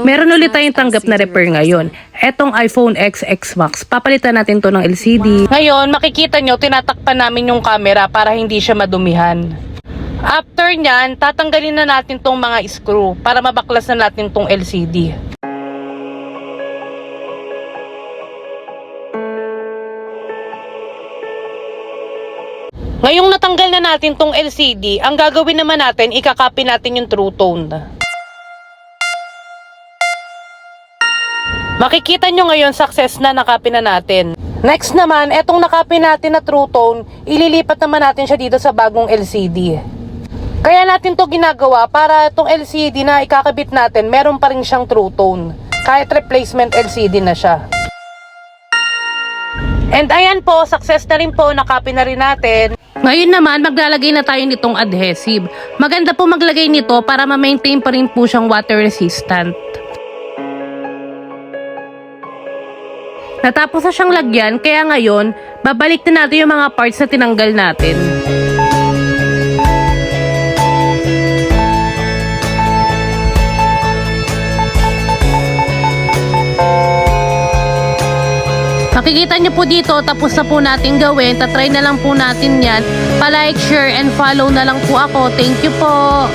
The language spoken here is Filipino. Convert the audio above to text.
Meron ulit tayong tanggap na repair ngayon. Etong iPhone XX Max, papalitan natin to ng LCD. Ngayon, makikita nyo, tinatakpan namin yung camera para hindi siya madumihan. After nyan, tatanggalin na natin tong mga screw para mabaklas na natin tong LCD. Ngayong natanggal na natin tong LCD, ang gagawin naman natin, ikakopy natin yung True Tone. Makikita nyo ngayon, success na, nakopy na natin. Next naman, etong nakopy natin na True Tone, ililipat naman natin siya dito sa bagong LCD. Kaya natin to ginagawa para itong LCD na ikakabit natin, meron pa rin siyang True Tone. Kahit replacement LCD na siya. And ayan po, success na rin po, nakopy na rin natin. Ngayon naman, maglalagay na tayo nitong adhesive. Maganda po maglagay nito para ma-maintain pa rin po siyang water resistant. Natapos na siyang lagyan, kaya ngayon, babalik na natin yung mga parts na tinanggal natin. Makikita nyo po dito, tapos na po natin gawin. Tatry na lang po natin yan. Pa-like, share, and follow na lang po ako. Thank you po.